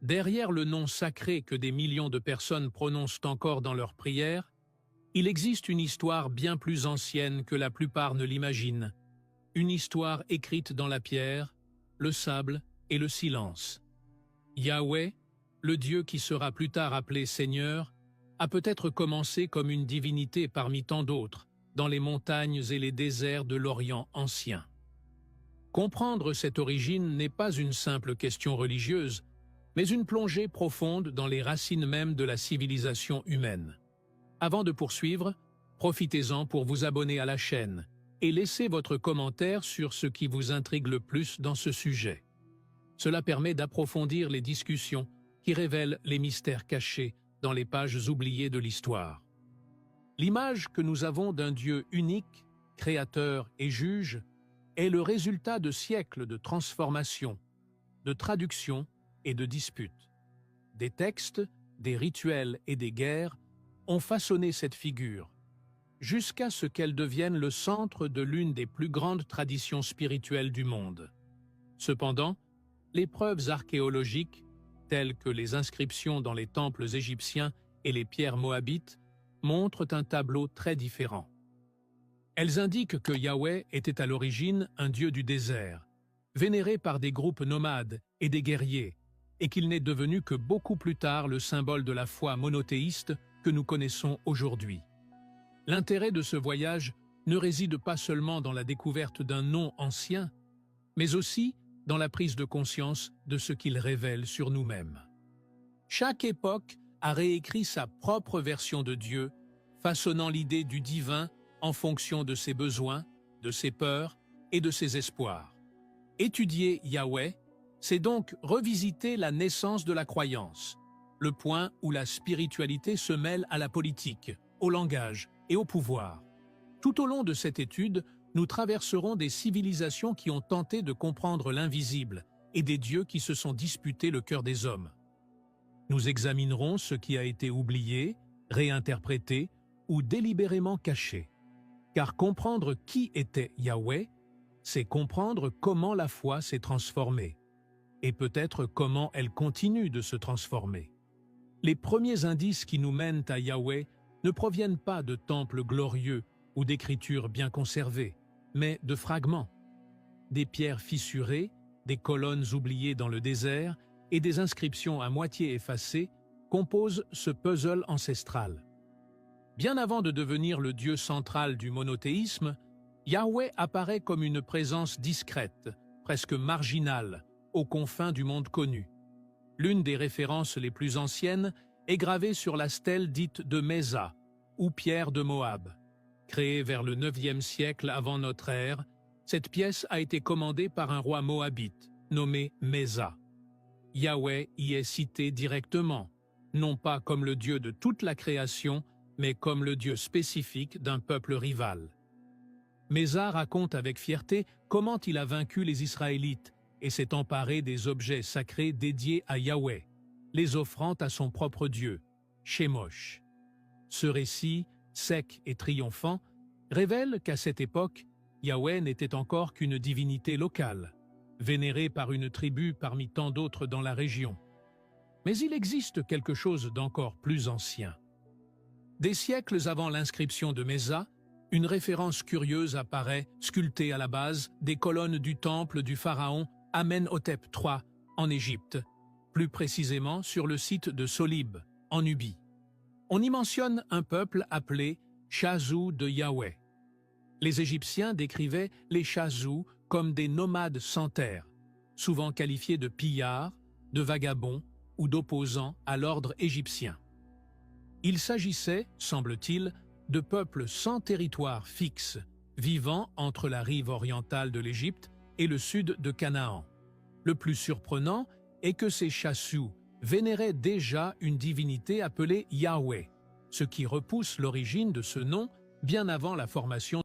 Derrière le nom sacré que des millions de personnes prononcent encore dans leurs prières, il existe une histoire bien plus ancienne que la plupart ne l'imaginent. Une histoire écrite dans la pierre, le sable et le silence. Yahweh, le Dieu qui sera plus tard appelé Seigneur, a peut-être commencé comme une divinité parmi tant d'autres, dans les montagnes et les déserts de l'Orient ancien. Comprendre cette origine n'est pas une simple question religieuse, mais une plongée profonde dans les racines mêmes de la civilisation humaine. Avant de poursuivre, profitez-en pour vous abonner à la chaîne et laissez votre commentaire sur ce qui vous intrigue le plus dans ce sujet. Cela permet d'approfondir les discussions qui révèlent les mystères cachés dans les pages oubliées de l'histoire. L'image que nous avons d'un Dieu unique, créateur et juge, est le résultat de siècles de transformation, de traduction et de disputes. Des textes, des rituels et des guerres ont façonné cette figure, jusqu'à ce qu'elle devienne le centre de l'une des plus grandes traditions spirituelles du monde. Cependant, les preuves archéologiques, telles que les inscriptions dans les temples égyptiens et les pierres moabites, montrent un tableau très différent. Elles indiquent que Yahweh était à l'origine un dieu du désert, vénéré par des groupes nomades et des guerriers, et qu'il n'est devenu que beaucoup plus tard le symbole de la foi monothéiste que nous connaissons aujourd'hui. L'intérêt de ce voyage ne réside pas seulement dans la découverte d'un nom ancien, mais aussi dans la prise de conscience de ce qu'il révèle sur nous-mêmes. Chaque époque a réécrit sa propre version de Dieu, façonnant l'idée du divin en fonction de ses besoins, de ses peurs et de ses espoirs. Étudier Yahweh, c'est donc revisiter la naissance de la croyance, le point où la spiritualité se mêle à la politique, au langage et au pouvoir. Tout au long de cette étude, nous traverserons des civilisations qui ont tenté de comprendre l'invisible et des dieux qui se sont disputés le cœur des hommes. Nous examinerons ce qui a été oublié, réinterprété ou délibérément caché. Car comprendre qui était Yahweh, c'est comprendre comment la foi s'est transformée, et peut-être comment elle continue de se transformer. Les premiers indices qui nous mènent à Yahweh ne proviennent pas de temples glorieux ou d'écritures bien conservées, mais de fragments. Des pierres fissurées, des colonnes oubliées dans le désert et des inscriptions à moitié effacées composent ce puzzle ancestral. Bien avant de devenir le Dieu central du monothéisme, Yahweh apparaît comme une présence discrète, presque marginale, aux confins du monde connu. L'une des références les plus anciennes est gravée sur la stèle dite de Mésa, ou pierre de Moab. Créée vers le 9e siècle avant notre ère, cette pièce a été commandée par un roi moabite, nommé Mésa. Yahweh y est cité directement, non pas comme le Dieu de toute la création, mais comme le Dieu spécifique d'un peuple rival. Mésa raconte avec fierté comment il a vaincu les Israélites et s'est emparé des objets sacrés dédiés à Yahweh, les offrant à son propre Dieu, Chemosh. Ce récit, sec et triomphant, révèle qu'à cette époque, Yahweh n'était encore qu'une divinité locale, vénérée par une tribu parmi tant d'autres dans la région. Mais il existe quelque chose d'encore plus ancien. Des siècles avant l'inscription de Mésa, une référence curieuse apparaît, sculptée à la base des colonnes du temple du pharaon Amenhotep III en Égypte, plus précisément sur le site de Solib, en Nubie. On y mentionne un peuple appelé Chazou de Yahweh. Les Égyptiens décrivaient les Chazous comme des nomades sans terre, souvent qualifiés de pillards, de vagabonds ou d'opposants à l'ordre égyptien. Il s'agissait, semble-t-il, de peuples sans territoire fixe, vivant entre la rive orientale de l'Égypte et le sud de Canaan. Le plus surprenant est que ces Chazous vénéraient déjà une divinité appelée Yahweh, ce qui repousse l'origine de ce nom bien avant la formation